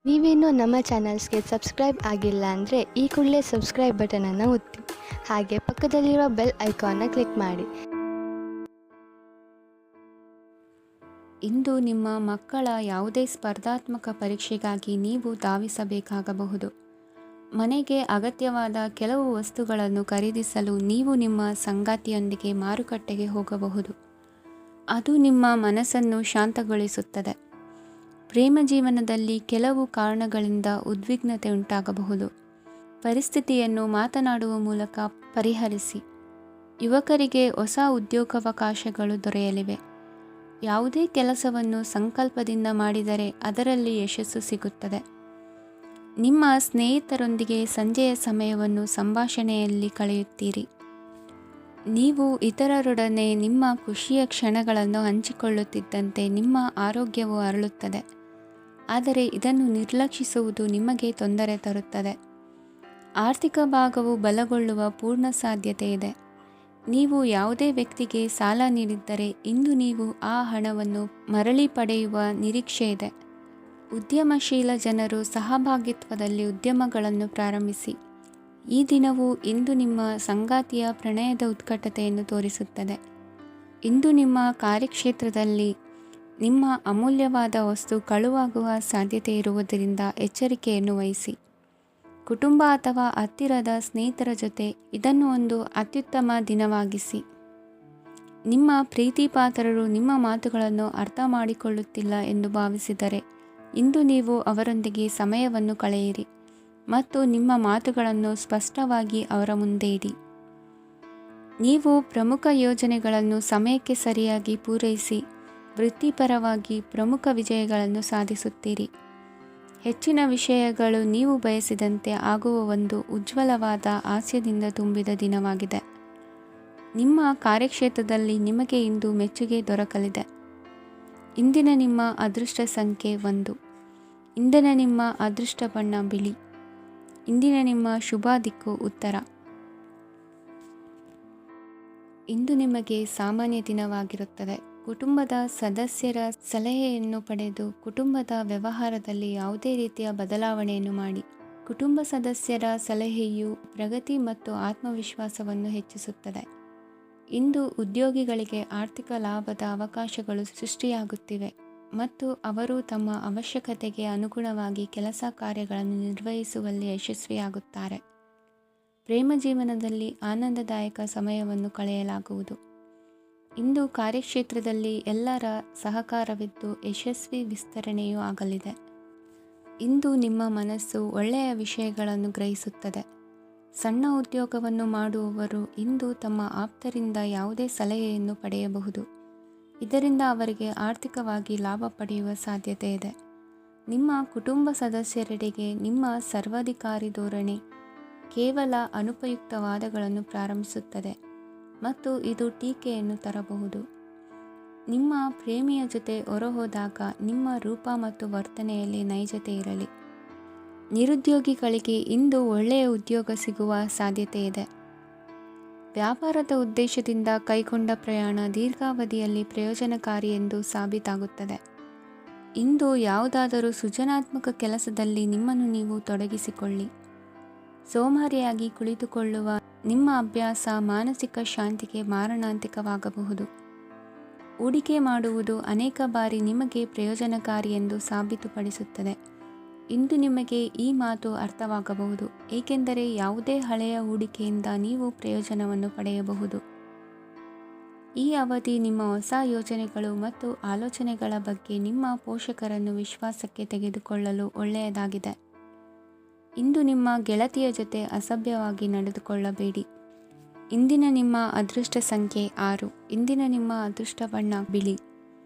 ನೀವೇನೂ ನಮ್ಮ ಚಾನಲ್ಸ್ಗೆ ಸಬ್ಸ್ಕ್ರೈಬ್ ಆಗಿಲ್ಲ ಅಂದರೆ ಈ ಕೂಡಲೇ ಸಬ್ಸ್ಕ್ರೈಬ್ ಬಟನನ್ನು ಒತ್ತಿ, ಹಾಗೆ ಪಕ್ಕದಲ್ಲಿರುವ ಬೆಲ್ ಐಕಾನ್ನ ಕ್ಲಿಕ್ ಮಾಡಿ. ಇಂದು ನಿಮ್ಮ ಮಕ್ಕಳ ಯಾವುದೇ ಸ್ಪರ್ಧಾತ್ಮಕ ಪರೀಕ್ಷೆಗಾಗಿ ನೀವು ಧಾವಿಸಬೇಕಾಗಬಹುದು. ಮನೆಗೆ ಅಗತ್ಯವಾದ ಕೆಲವು ವಸ್ತುಗಳನ್ನು ಖರೀದಿಸಲು ನೀವು ನಿಮ್ಮ ಸಂಗಾತಿಯೊಂದಿಗೆ ಮಾರುಕಟ್ಟೆಗೆ ಹೋಗಬಹುದು. ಅದು ನಿಮ್ಮ ಮನಸ್ಸನ್ನು ಶಾಂತಗೊಳಿಸುತ್ತದೆ. ಪ್ರೇಮ ಜೀವನದಲ್ಲಿ ಕೆಲವು ಕಾರಣಗಳಿಂದ ಉದ್ವಿಗ್ನತೆ ಉಂಟಾಗಬಹುದು. ಪರಿಸ್ಥಿತಿಯನ್ನು ಮಾತನಾಡುವ ಮೂಲಕ ಪರಿಹರಿಸಿ. ಯುವಕರಿಗೆ ಹೊಸ ಉದ್ಯೋಗಾವಕಾಶಗಳು ದೊರೆಯಲಿವೆ. ಯಾವುದೇ ಕೆಲಸವನ್ನು ಸಂಕಲ್ಪದಿಂದ ಮಾಡಿದರೆ ಅದರಲ್ಲಿ ಯಶಸ್ಸು ಸಿಗುತ್ತದೆ. ನಿಮ್ಮ ಸ್ನೇಹಿತರೊಂದಿಗೆ ಸಂಜೆಯ ಸಮಯವನ್ನು ಸಂಭಾಷಣೆಯಲ್ಲಿ ಕಳೆಯುತ್ತೀರಿ. ನೀವು ಇತರರೊಡನೆ ನಿಮ್ಮ ಖುಷಿಯ ಕ್ಷಣಗಳನ್ನು ಹಂಚಿಕೊಳ್ಳುತ್ತಿದ್ದಂತೆ ನಿಮ್ಮ ಆರೋಗ್ಯವು ಅರಳುತ್ತದೆ. ಆದರೆ ಇದನ್ನು ನಿರ್ಲಕ್ಷಿಸುವುದು ನಿಮಗೆ ತೊಂದರೆ ತರುತ್ತದೆ. ಆರ್ಥಿಕ ಭಾಗವು ಬಲಗೊಳ್ಳುವ ಪೂರ್ಣ ಸಾಧ್ಯತೆ ಇದೆ. ನೀವು ಯಾವುದೇ ವ್ಯಕ್ತಿಗೆ ಸಾಲ ನೀಡಿದ್ದರೆ ಇಂದು ನೀವು ಆ ಹಣವನ್ನು ಮರಳಿ ಪಡೆಯುವ ನಿರೀಕ್ಷೆ ಇದೆ. ಉದ್ಯಮಶೀಲ ಜನರು ಸಹಭಾಗಿತ್ವದಲ್ಲಿ ಉದ್ಯಮಗಳನ್ನು ಪ್ರಾರಂಭಿಸಿ. ಈ ದಿನವು ಇಂದು ನಿಮ್ಮ ಸಂಗಾತಿಯ ಪ್ರಣಯದ ಉತ್ಕಟತೆಯನ್ನು ತೋರಿಸುತ್ತದೆ. ಇಂದು ನಿಮ್ಮ ಕಾರ್ಯಕ್ಷೇತ್ರದಲ್ಲಿ ನಿಮ್ಮ ಅಮೂಲ್ಯವಾದ ವಸ್ತು ಕಳುವಾಗುವ ಸಾಧ್ಯತೆ ಇರುವುದರಿಂದ ಎಚ್ಚರಿಕೆಯನ್ನು ವಹಿಸಿ. ಕುಟುಂಬ ಅಥವಾ ಹತ್ತಿರದ ಸ್ನೇಹಿತರ ಜೊತೆ ಇದನ್ನು ಒಂದು ಅತ್ಯುತ್ತಮ ದಿನವಾಗಿಸಿ. ನಿಮ್ಮ ಪ್ರೀತಿಪಾತ್ರರು ನಿಮ್ಮ ಮಾತುಗಳನ್ನು ಅರ್ಥ ಮಾಡಿಕೊಳ್ಳುತ್ತಿಲ್ಲ ಎಂದು ಭಾವಿಸಿದರೆ ಇಂದು ನೀವು ಅವರೊಂದಿಗೆ ಸಮಯವನ್ನು ಕಳೆಯಿರಿ ಮತ್ತು ನಿಮ್ಮ ಮಾತುಗಳನ್ನು ಸ್ಪಷ್ಟವಾಗಿ ಅವರ ಮುಂದೆ ಇಡಿ. ನೀವು ಪ್ರಮುಖ ಯೋಜನೆಗಳನ್ನು ಸಮಯಕ್ಕೆ ಸರಿಯಾಗಿ ಪೂರೈಸಿ ವೃತ್ತಿಪರವಾಗಿ ಪ್ರಮುಖ ವಿಜಯಗಳನ್ನು ಸಾಧಿಸುತ್ತೀರಿ. ಹೆಚ್ಚಿನ ವಿಷಯಗಳು ನೀವು ಬಯಸಿದಂತೆ ಆಗುವ ಒಂದು ಉಜ್ವಲವಾದ ಹಾಸ್ಯದಿಂದ ತುಂಬಿದ ದಿನವಾಗಿದೆ. ನಿಮ್ಮ ಕಾರ್ಯಕ್ಷೇತ್ರದಲ್ಲಿ ನಿಮಗೆ ಇಂದು ಮೆಚ್ಚುಗೆ ದೊರಕಲಿದೆ. ಇಂದಿನ ನಿಮ್ಮ ಅದೃಷ್ಟ ಸಂಖ್ಯೆ 1. ಇಂದಿನ ನಿಮ್ಮ ಅದೃಷ್ಟ ಬಣ್ಣ ಬಿಳಿ. ಇಂದಿನ ನಿಮ್ಮ ಶುಭ ದಿಕ್ಕು ಉತ್ತರ. ಇಂದು ನಿಮಗೆ ಸಾಮಾನ್ಯ ದಿನವಾಗಿರುತ್ತದೆ. ಕುಟುಂಬದ ಸದಸ್ಯರ ಸಲಹೆಯನ್ನು ಪಡೆದು ಕುಟುಂಬದ ವ್ಯವಹಾರದಲ್ಲಿ ಯಾವುದೇ ರೀತಿಯ ಬದಲಾವಣೆಯನ್ನು ಮಾಡಿ. ಕುಟುಂಬ ಸದಸ್ಯರ ಸಲಹೆಯು ಪ್ರಗತಿ ಮತ್ತು ಆತ್ಮವಿಶ್ವಾಸವನ್ನು ಹೆಚ್ಚಿಸುತ್ತದೆ. ಇಂದು ಉದ್ಯೋಗಿಗಳಿಗೆ ಆರ್ಥಿಕ ಲಾಭದ ಅವಕಾಶಗಳು ಸೃಷ್ಟಿಯಾಗುತ್ತಿವೆ ಮತ್ತು ಅವರು ತಮ್ಮ ಅವಶ್ಯಕತೆಗೆ ಅನುಗುಣವಾಗಿ ಕೆಲಸ ಕಾರ್ಯಗಳನ್ನು ನಿರ್ವಹಿಸುವಲ್ಲಿ ಯಶಸ್ವಿಯಾಗುತ್ತಾರೆ. ಪ್ರೇಮ ಜೀವನದಲ್ಲಿ ಆನಂದದಾಯಕ ಸಮಯವನ್ನು ಕಳೆಯಲಾಗುವುದು. ಇಂದು ಕಾರ್ಯಕ್ಷೇತ್ರದಲ್ಲಿ ಎಲ್ಲರ ಸಹಕಾರವಿದ್ದು ಯಶಸ್ವಿ ವಿಸ್ತರಣೆಯೂ ಆಗಲಿದೆ. ಇಂದು ನಿಮ್ಮ ಮನಸ್ಸು ಒಳ್ಳೆಯ ವಿಷಯಗಳನ್ನು ಗ್ರಹಿಸುತ್ತದೆ. ಸಣ್ಣ ಉದ್ಯೋಗವನ್ನು ಮಾಡುವವರು ಇಂದು ತಮ್ಮ ಆಪ್ತರಿಂದ ಯಾವುದೇ ಸಲಹೆಯನ್ನು ಪಡೆಯಬಹುದು. ಇದರಿಂದ ಅವರಿಗೆ ಆರ್ಥಿಕವಾಗಿ ಲಾಭ ಪಡೆಯುವ ಸಾಧ್ಯತೆ ಇದೆ. ನಿಮ್ಮ ಕುಟುಂಬ ಸದಸ್ಯರೆಡೆಗೆ ನಿಮ್ಮ ಸರ್ವಾಧಿಕಾರಿ ಧೋರಣೆ ಕೇವಲ ಅನುಪಯುಕ್ತ ವಾದಗಳನ್ನು ಪ್ರಾರಂಭಿಸುತ್ತದೆ ಮತ್ತು ಇದು ಟೀಕೆಯನ್ನು ತರಬಹುದು. ನಿಮ್ಮ ಪ್ರೇಮಿಯ ಜೊತೆ ಹೊರಹೋದಾಗ ನಿಮ್ಮ ರೂಪ ಮತ್ತು ವರ್ತನೆಯಲ್ಲಿ ನೈಜತೆ ಇರಲಿ. ನಿರುದ್ಯೋಗಿಗಳಿಗೆ ಇಂದು ಒಳ್ಳೆಯ ಉದ್ಯೋಗ ಸಿಗುವ ಸಾಧ್ಯತೆ ಇದೆ. ವ್ಯಾಪಾರದ ಉದ್ದೇಶದಿಂದ ಕೈಗೊಂಡ ಪ್ರಯಾಣ ದೀರ್ಘಾವಧಿಯಲ್ಲಿ ಪ್ರಯೋಜನಕಾರಿ ಎಂದು ಸಾಬೀತಾಗುತ್ತದೆ. ಇಂದು ಯಾವುದಾದರೂ ಸೃಜನಾತ್ಮಕ ಕೆಲಸದಲ್ಲಿ ನಿಮ್ಮನ್ನು ನೀವು ತೊಡಗಿಸಿಕೊಳ್ಳಿ. ಸೋಮಾರಿಯಾಗಿ ಕುಳಿತುಕೊಳ್ಳುವ ನಿಮ್ಮ ಅಭ್ಯಾಸ ಮಾನಸಿಕ ಶಾಂತಿಗೆ ಮಾರಣಾಂತಿಕವಾಗಬಹುದು. ಹೂಡಿಕೆ ಮಾಡುವುದು ಅನೇಕ ಬಾರಿ ನಿಮಗೆ ಪ್ರಯೋಜನಕಾರಿ ಎಂದು ಸಾಬೀತುಪಡಿಸುತ್ತದೆ. ಇಂದು ನಿಮಗೆ ಈ ಮಾತು ಅರ್ಥವಾಗಬಹುದು, ಏಕೆಂದರೆ ಯಾವುದೇ ಹಳೆಯ ಹೂಡಿಕೆಯಿಂದ ನೀವು ಪ್ರಯೋಜನವನ್ನು ಪಡೆಯಬಹುದು. ಈ ಅವಧಿ ನಿಮ್ಮ ಹೊಸ ಯೋಜನೆಗಳು ಮತ್ತು ಆಲೋಚನೆಗಳ ಬಗ್ಗೆ ನಿಮ್ಮ ಪೋಷಕರನ್ನು ವಿಶ್ವಾಸಕ್ಕೆ ತೆಗೆದುಕೊಳ್ಳಲು ಒಳ್ಳೆಯದಾಗಿದೆ. ಇಂದು ನಿಮ್ಮ ಗೆಳತಿಯ ಜೊತೆ ಅಸಭ್ಯವಾಗಿ ನಡೆದುಕೊಳ್ಳಬೇಡಿ. ಇಂದಿನ ನಿಮ್ಮ ಅದೃಷ್ಟ ಸಂಖ್ಯೆ 6. ಇಂದಿನ ನಿಮ್ಮ ಅದೃಷ್ಟ ಬಣ್ಣ ಬಿಳಿ.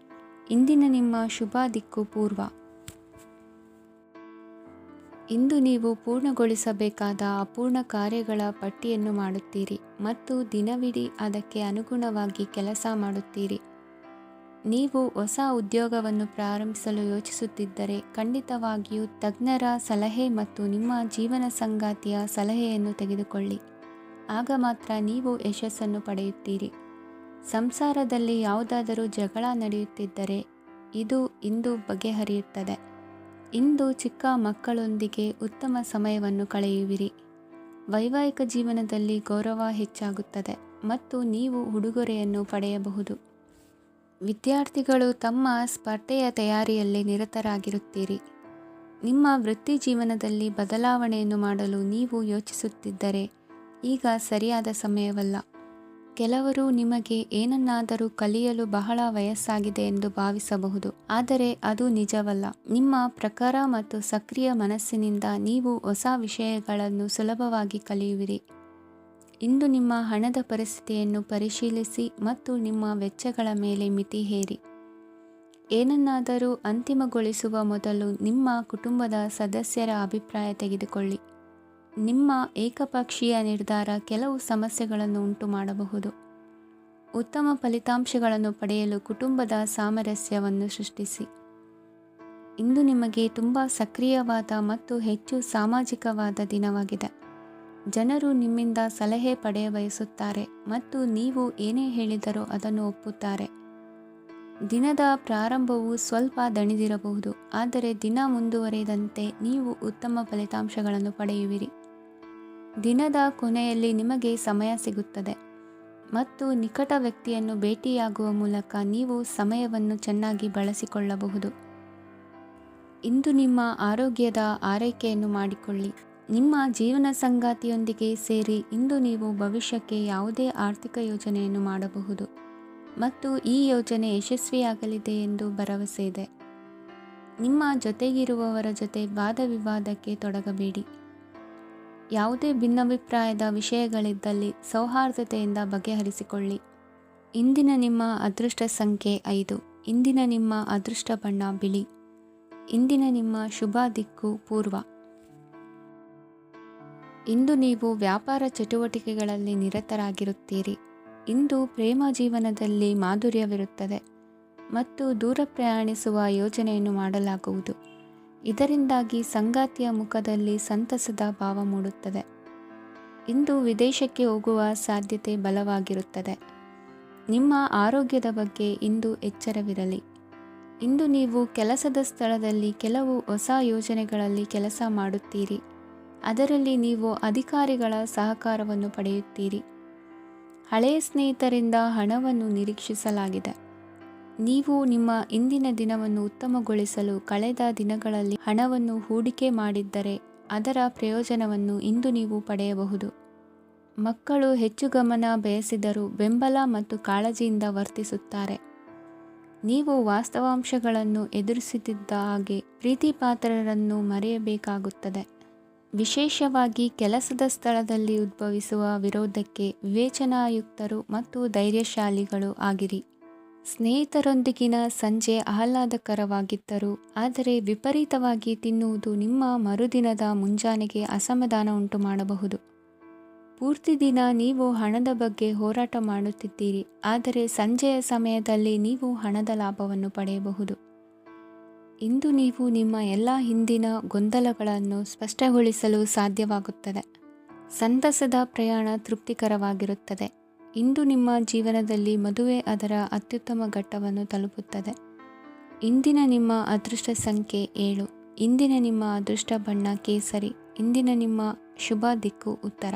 ಇಂದಿನ ನಿಮ್ಮ ಶುಭ ದಿಕ್ಕು ಪೂರ್ವ. ಇಂದು ನೀವು ಪೂರ್ಣಗೊಳಿಸಬೇಕಾದ ಅಪೂರ್ಣ ಕಾರ್ಯಗಳ ಪಟ್ಟಿಯನ್ನು ಮಾಡುತ್ತೀರಿ ಮತ್ತು ದಿನವಿಡೀ ಅದಕ್ಕೆ ಅನುಗುಣವಾಗಿ ಕೆಲಸ ಮಾಡುತ್ತೀರಿ. ನೀವು ಹೊಸ ಉದ್ಯೋಗವನ್ನು ಪ್ರಾರಂಭಿಸಲು ಯೋಚಿಸುತ್ತಿದ್ದರೆ ಖಂಡಿತವಾಗಿಯೂ ತಜ್ಞರ ಸಲಹೆ ಮತ್ತು ನಿಮ್ಮ ಜೀವನ ಸಂಗಾತಿಯ ಸಲಹೆಯನ್ನು ತೆಗೆದುಕೊಳ್ಳಿ. ಆಗ ಮಾತ್ರ ನೀವು ಯಶಸ್ಸನ್ನು ಪಡೆಯುತ್ತೀರಿ. ಸಂಸಾರದಲ್ಲಿ ಯಾವುದಾದರೂ ಜಗಳ ನಡೆಯುತ್ತಿದ್ದರೆ ಇದು ಇಂದು ಬಗೆಹರಿಯುತ್ತದೆ. ಇಂದು ಚಿಕ್ಕ ಮಕ್ಕಳೊಂದಿಗೆ ಉತ್ತಮ ಸಮಯವನ್ನು ಕಳೆಯುವಿರಿ. ವೈವಾಹಿಕ ಜೀವನದಲ್ಲಿ ಗೌರವ ಹೆಚ್ಚಾಗುತ್ತದೆ ಮತ್ತು ನೀವು ಉಡುಗೊರೆಯನ್ನು ಪಡೆಯಬಹುದು. ವಿದ್ಯಾರ್ಥಿಗಳು ತಮ್ಮ ಸ್ಪರ್ಧೆಯ ತಯಾರಿಯಲ್ಲಿ ನಿರತರಾಗಿರುತ್ತೀರಿ. ನಿಮ್ಮ ವೃತ್ತಿ ಜೀವನದಲ್ಲಿ ಬದಲಾವಣೆಯನ್ನು ಮಾಡಲು ನೀವು ಯೋಚಿಸುತ್ತಿದ್ದರೆ ಈಗ ಸರಿಯಾದ ಸಮಯವಲ್ಲ. ಕೆಲವರು ನಿಮಗೆ ಏನನ್ನಾದರೂ ಕಲಿಯಲು ಬಹಳ ವಯಸ್ಸಾಗಿದೆ ಎಂದು ಭಾವಿಸಬಹುದು, ಆದರೆ ಅದು ನಿಜವಲ್ಲ. ನಿಮ್ಮ ಪ್ರಖರ ಮತ್ತು ಸಕ್ರಿಯ ಮನಸ್ಸಿನಿಂದ ನೀವು ಹೊಸ ವಿಷಯಗಳನ್ನು ಸುಲಭವಾಗಿ ಕಲಿಯುವಿರಿ. ಇಂದು ನಿಮ್ಮ ಹಣದ ಪರಿಸ್ಥಿತಿಯನ್ನು ಪರಿಶೀಲಿಸಿ ಮತ್ತು ನಿಮ್ಮ ವೆಚ್ಚಗಳ ಮೇಲೆ ಮಿತಿ ಹೇರಿ. ಏನನ್ನಾದರೂ ಅಂತಿಮಗೊಳಿಸುವ ಮೊದಲು ನಿಮ್ಮ ಕುಟುಂಬದ ಸದಸ್ಯರ ಅಭಿಪ್ರಾಯ ತೆಗೆದುಕೊಳ್ಳಿ. ನಿಮ್ಮ ಏಕಪಕ್ಷೀಯ ನಿರ್ಧಾರ ಕೆಲವು ಸಮಸ್ಯೆಗಳನ್ನು ಉಂಟು ಮಾಡಬಹುದು. ಉತ್ತಮ ಫಲಿತಾಂಶಗಳನ್ನು ಪಡೆಯಲು ಕುಟುಂಬದ ಸಾಮರಸ್ಯವನ್ನು ಸೃಷ್ಟಿಸಿ. ಇಂದು ನಿಮಗೆ ತುಂಬ ಸಕ್ರಿಯವಾದ ಮತ್ತು ಹೆಚ್ಚು ಸಾಮಾಜಿಕವಾದ ದಿನವಾಗಿದೆ. ಜನರು ನಿಮ್ಮಿಂದ ಸಲಹೆ ಪಡೆಯಬಯಸುತ್ತಾರೆ ಮತ್ತು ನೀವು ಏನೇ ಹೇಳಿದರೂ ಅದನ್ನು ಒಪ್ಪುತ್ತಾರೆ. ದಿನದ ಪ್ರಾರಂಭವು ಸ್ವಲ್ಪ ದಣಿದಿರಬಹುದು, ಆದರೆ ದಿನ ಮುಂದುವರಿದಂತೆ ನೀವು ಉತ್ತಮ ಫಲಿತಾಂಶಗಳನ್ನು ಪಡೆಯುವಿರಿ. ದಿನದ ಕೊನೆಯಲ್ಲಿ ನಿಮಗೆ ಸಮಯ ಸಿಗುತ್ತದೆ ಮತ್ತು ನಿಕಟ ವ್ಯಕ್ತಿಯನ್ನು ಭೇಟಿಯಾಗುವ ಮೂಲಕ ನೀವು ಸಮಯವನ್ನು ಚೆನ್ನಾಗಿ ಬಳಸಿಕೊಳ್ಳಬಹುದು. ಇಂದು ನಿಮ್ಮ ಆರೋಗ್ಯದ ಆರೈಕೆಯನ್ನು ಮಾಡಿಕೊಳ್ಳಿ. ನಿಮ್ಮ ಜೀವನ ಸಂಗಾತಿಯೊಂದಿಗೆ ಸೇರಿ ಇಂದು ನೀವು ಭವಿಷ್ಯಕ್ಕೆ ಯಾವುದೇ ಆರ್ಥಿಕ ಯೋಜನೆಯನ್ನು ಮಾಡಬಹುದು ಮತ್ತು ಈ ಯೋಜನೆ ಯಶಸ್ವಿಯಾಗಲಿದೆ ಎಂದು ಭರವಸೆ ಇದೆ. ನಿಮ್ಮ ಜೊತೆಗಿರುವವರ ಜೊತೆ ವಾದ ವಿವಾದಕ್ಕೆ ತೊಡಗಬೇಡಿ. ಯಾವುದೇ ಭಿನ್ನಾಭಿಪ್ರಾಯದ ವಿಷಯಗಳಿದ್ದಲ್ಲಿ ಸೌಹಾರ್ದತೆಯಿಂದ ಬಗೆಹರಿಸಿಕೊಳ್ಳಿ. ಇಂದಿನ ನಿಮ್ಮ ಅದೃಷ್ಟ ಸಂಖ್ಯೆ 5. ಇಂದಿನ ನಿಮ್ಮ ಅದೃಷ್ಟ ಬಣ್ಣ ಬಿಳಿ. ಇಂದಿನ ನಿಮ್ಮ ಶುಭ ದಿಕ್ಕು ಪೂರ್ವ. ಇಂದು ನೀವು ವ್ಯಾಪಾರ ಚಟುವಟಿಕೆಗಳಲ್ಲಿ ನಿರತರಾಗಿರುತ್ತೀರಿ. ಇಂದು ಪ್ರೇಮ ಜೀವನದಲ್ಲಿ ಮಾಧುರ್ಯವಿರುತ್ತದೆ ಮತ್ತು ದೂರ ಪ್ರಯಾಣಿಸುವ ಯೋಜನೆಯನ್ನು ಮಾಡಲಾಗುವುದು. ಇದರಿಂದಾಗಿ ಸಂಗಾತಿಯ ಮುಖದಲ್ಲಿ ಸಂತಸದ ಭಾವ ಮೂಡುತ್ತದೆ. ಇಂದು ವಿದೇಶಕ್ಕೆ ಹೋಗುವ ಸಾಧ್ಯತೆ ಬಲವಾಗಿರುತ್ತದೆ. ನಿಮ್ಮ ಆರೋಗ್ಯದ ಬಗ್ಗೆ ಇಂದು ಎಚ್ಚರವಿರಲಿ. ಇಂದು ನೀವು ಕೆಲಸದ ಸ್ಥಳದಲ್ಲಿ ಕೆಲವು ಹೊಸ ಯೋಜನೆಗಳಲ್ಲಿ ಕೆಲಸ ಮಾಡುತ್ತೀರಿ. ಅದರಲ್ಲಿ ನೀವು ಅಧಿಕಾರಿಗಳ ಸಹಕಾರವನ್ನು ಪಡೆಯುತ್ತೀರಿ. ಹಳೆಯ ಸ್ನೇಹಿತರಿಂದ ಹಣವನ್ನು ನಿರೀಕ್ಷಿಸಲಾಗಿದೆ. ನೀವು ನಿಮ್ಮ ಇಂದಿನ ದಿನವನ್ನು ಉತ್ತಮಗೊಳಿಸಲು ಕಳೆದ ದಿನಗಳಲ್ಲಿ ಹಣವನ್ನು ಹೂಡಿಕೆ ಮಾಡಿದ್ದರೆ ಅದರ ಪ್ರಯೋಜನವನ್ನು ಇಂದು ನೀವು ಪಡೆಯಬಹುದು. ಮಕ್ಕಳು ಹೆಚ್ಚು ಗಮನ ಬಯಸಿದರೂ ಬೆಂಬಲ ಮತ್ತು ಕಾಳಜಿಯಿಂದ ವರ್ತಿಸುತ್ತಾರೆ. ನೀವು ವಾಸ್ತವಾಂಶಗಳನ್ನು ಎದುರಿಸುತ್ತಿದ್ದ ಹಾಗೆ ಪ್ರೀತಿಪಾತ್ರರನ್ನು ಮರೆಯಬೇಕಾಗುತ್ತದೆ. ವಿಶೇಷವಾಗಿ ಕೆಲಸದ ಸ್ಥಳದಲ್ಲಿ ಉದ್ಭವಿಸುವ ವಿರೋಧಕ್ಕೆ ವಿವೇಚನಾಯುಕ್ತರು ಮತ್ತು ಧೈರ್ಯಶಾಲಿಗಳು ಆಗಿರಿ. ಸ್ನೇಹಿತರೊಂದಿಗಿನ ಸಂಜೆ ಆಹ್ಲಾದಕರವಾಗಿದ್ದರೂ ಆದರೆ ವಿಪರೀತವಾಗಿ ತಿನ್ನುವುದು ನಿಮ್ಮ ಮರುದಿನದ ಮುಂಜಾನೆಗೆ ಅಸಮಾಧಾನ ಉಂಟು ಮಾಡಬಹುದು. ಪೂರ್ತಿ ದಿನ ನೀವು ಹಣದ ಬಗ್ಗೆ ಹೋರಾಟ ಮಾಡುತ್ತಿದ್ದೀರಿ, ಆದರೆ ಸಂಜೆಯ ಸಮಯದಲ್ಲಿ ನೀವು ಹಣದ ಲಾಭವನ್ನು ಪಡೆಯಬಹುದು. ಇಂದು ನೀವು ನಿಮ್ಮ ಎಲ್ಲ ಹಿಂದಿನ ಗೊಂದಲಗಳನ್ನು ಸ್ಪಷ್ಟಗೊಳಿಸಲು ಸಾಧ್ಯವಾಗುತ್ತದೆ. ಸಂತಸದ ಪ್ರಯಾಣ ತೃಪ್ತಿಕರವಾಗಿರುತ್ತದೆ. ಇಂದು ನಿಮ್ಮ ಜೀವನದಲ್ಲಿ ಮದುವೆ ಅದರ ಅತ್ಯುತ್ತಮ ಘಟ್ಟವನ್ನು ತಲುಪುತ್ತದೆ. ಇಂದಿನ ನಿಮ್ಮ ಅದೃಷ್ಟ ಸಂಖ್ಯೆ 7. ಇಂದಿನ ನಿಮ್ಮ ಅದೃಷ್ಟ ಬಣ್ಣ ಕೇಸರಿ. ಇಂದಿನ ನಿಮ್ಮ ಶುಭ ದಿಕ್ಕು ಉತ್ತರ.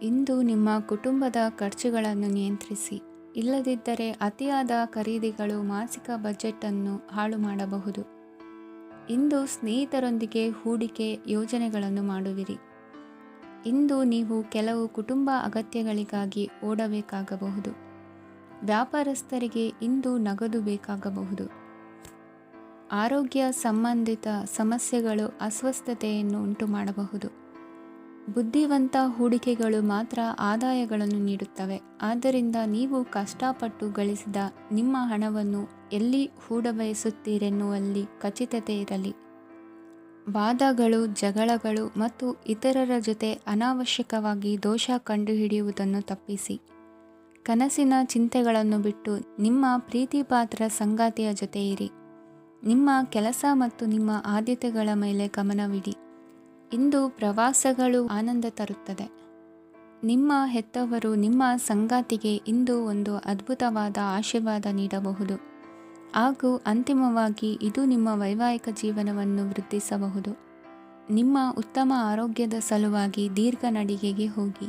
ಇಂದು ನಿಮ್ಮ ಕುಟುಂಬದ ಖರ್ಚುಗಳನ್ನು ನಿಯಂತ್ರಿಸಿ. ಇಲ್ಲದಿದ್ದರೆ ಅತಿಯಾದ ಖರೀದಿಗಳು ಮಾಸಿಕ ಬಜೆಟನ್ನು ಹಾಳು ಮಾಡಬಹುದು. ಇಂದು ಸ್ನೇಹಿತರೊಂದಿಗೆ ಹೂಡಿಕೆ ಯೋಜನೆಗಳನ್ನು ಮಾಡುವಿರಿ. ಇಂದು ನೀವು ಕೆಲವು ಕುಟುಂಬ ಅಗತ್ಯಗಳಿಗಾಗಿ ಓಡಬೇಕಾಗಬಹುದು. ವ್ಯಾಪಾರಸ್ಥರಿಗೆ ಇಂದು ನಗದು ಬೇಕಾಗಬಹುದು. ಆರೋಗ್ಯ ಸಂಬಂಧಿತ ಸಮಸ್ಯೆಗಳು ಅಸ್ವಸ್ಥತೆಯನ್ನು ಉಂಟು ಮಾಡಬಹುದು. ಬುದ್ಧಿವಂತ ಹೂಡಿಕೆಗಳು ಮಾತ್ರ ಆದಾಯಗಳನ್ನು ನೀಡುತ್ತವೆ. ಆದ್ದರಿಂದ ನೀವು ಕಷ್ಟಪಟ್ಟು ಗಳಿಸಿದ ನಿಮ್ಮ ಹಣವನ್ನು ಎಲ್ಲಿ ಹೂಡಬಯಸುತ್ತೀರೆನ್ನುವಲ್ಲಿ ಖಚಿತತೆ ಇರಲಿ. ವಾದಗಳು, ಜಗಳಗಳು ಮತ್ತು ಇತರರ ಜೊತೆ ಅನಾವಶ್ಯಕವಾಗಿ ದೋಷ ಕಂಡುಹಿಡಿಯುವುದನ್ನು ತಪ್ಪಿಸಿ. ಕನಸಿನ ಚಿಂತೆಗಳನ್ನು ಬಿಟ್ಟು ನಿಮ್ಮ ಪ್ರೀತಿಪಾತ್ರ ಸಂಗಾತಿಯ ಜೊತೆ ಇರಿ. ನಿಮ್ಮ ಕೆಲಸ ಮತ್ತು ನಿಮ್ಮ ಆದ್ಯತೆಗಳ ಮೇಲೆ ಗಮನವಿಡಿ. ಇಂದು ಪ್ರವಾಸಗಳು ಆನಂದ ತರುತ್ತದೆ. ನಿಮ್ಮ ಹೆತ್ತವರು ನಿಮ್ಮ ಸಂಗಾತಿಗೆ ಇಂದು ಒಂದು ಅದ್ಭುತವಾದ ಆಶೀರ್ವಾದ ನೀಡಬಹುದು. ಹಾಗೂ ಅಂತಿಮವಾಗಿ ಇದು ನಿಮ್ಮ ವೈವಾಹಿಕ ಜೀವನವನ್ನು ವೃದ್ಧಿಸಬಹುದು. ನಿಮ್ಮ ಉತ್ತಮ ಆರೋಗ್ಯದ ಸಲುವಾಗಿ ದೀರ್ಘ ನಡಿಗೆಗೆ ಹೋಗಿ.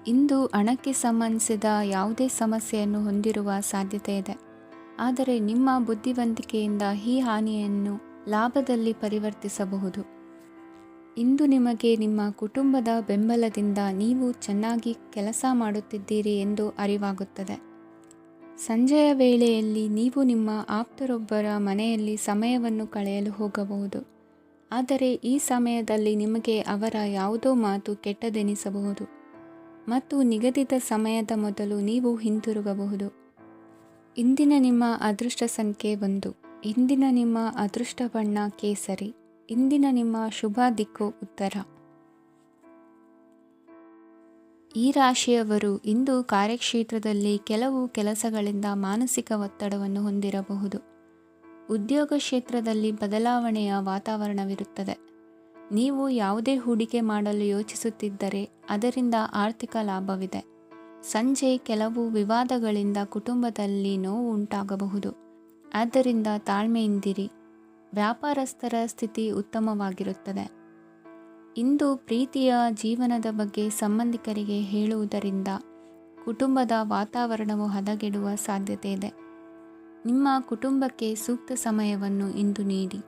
ಇಂದು ಹಣಕ್ಕೆ ಸಂಬಂಧಿಸಿದ ಯಾವುದೇ ಸಮಸ್ಯೆಯನ್ನು ಹೊಂದಿರುವ ಸಾಧ್ಯತೆ ಇದೆ, ಆದರೆ ನಿಮ್ಮ ಬುದ್ಧಿವಂತಿಕೆಯಿಂದ ಈ ಹಾನಿಯನ್ನು ಲಾಭದಲ್ಲಿ ಪರಿವರ್ತಿಸಬಹುದು. ಇಂದು ನಿಮಗೆ ನಿಮ್ಮ ಕುಟುಂಬದ ಬೆಂಬಲದಿಂದ ನೀವು ಚೆನ್ನಾಗಿ ಕೆಲಸ ಮಾಡುತ್ತಿದ್ದೀರಿ ಎಂದು ಅರಿವಾಗುತ್ತದೆ. ಸಂಜೆಯ ವೇಳೆಯಲ್ಲಿ ನೀವು ನಿಮ್ಮ ಆಪ್ತರೊಬ್ಬರ ಮನೆಯಲ್ಲಿ ಸಮಯವನ್ನು ಕಳೆಯಲು ಹೋಗಬಹುದು, ಆದರೆ ಈ ಸಮಯದಲ್ಲಿ ನಿಮಗೆ ಅವರ ಯಾವುದೋ ಮಾತು ಕೆಟ್ಟದೆನಿಸಬಹುದು ಮತ್ತು ನಿಗದಿತ ಸಮಯದ ಮೊದಲು ನೀವು ಹಿಂತಿರುಗಬಹುದು. ಇಂದಿನ ನಿಮ್ಮ ಅದೃಷ್ಟ ಸಂಖ್ಯೆ 1. ಇಂದಿನ ನಿಮ್ಮ ಅದೃಷ್ಟ ಬಣ್ಣ ಕೇಸರಿ. ಇಂದಿನ ನಿಮ್ಮ ಶುಭ ದಿಕ್ಕು ಉತ್ತರ. ಈ ರಾಶಿಯವರು ಇಂದು ಕಾರ್ಯಕ್ಷೇತ್ರದಲ್ಲಿ ಕೆಲವು ಕೆಲಸಗಳಿಂದ ಮಾನಸಿಕ ಒತ್ತಡವನ್ನು ಹೊಂದಿರಬಹುದು. ಉದ್ಯೋಗ ಕ್ಷೇತ್ರದಲ್ಲಿ ಬದಲಾವಣೆಯ ವಾತಾವರಣವಿರುತ್ತದೆ. ನೀವು ಯಾವುದೇ ಹೂಡಿಕೆ ಮಾಡಲು ಯೋಚಿಸುತ್ತಿದ್ದರೆ ಅದರಿಂದ ಆರ್ಥಿಕ ಲಾಭವಿದೆ. ಸಂಜೆ ಕೆಲವು ವಿವಾದಗಳಿಂದ ಕುಟುಂಬದಲ್ಲಿ ನೋವು ಉಂಟಾಗಬಹುದು, ಆದ್ದರಿಂದ ತಾಳ್ಮೆಯಿಂದಿರಿ. ವ್ಯಾಪಾರಸ್ಥರ ಸ್ಥಿತಿ ಉತ್ತಮವಾಗಿರುತ್ತದೆ. ಇಂದು ಪ್ರೀತಿಯ ಜೀವನದ ಬಗ್ಗೆ ಸಂಬಂಧಿಕರಿಗೆ ಹೇಳುವುದರಿಂದ ಕುಟುಂಬದ ವಾತಾವರಣವು ಹದಗೆಡುವ ಸಾಧ್ಯತೆ ಇದೆ. ನಿಮ್ಮ ಕುಟುಂಬಕ್ಕೆ ಸೂಕ್ತ ಸಮಯವನ್ನು ಇಂದು ನೀಡಿ.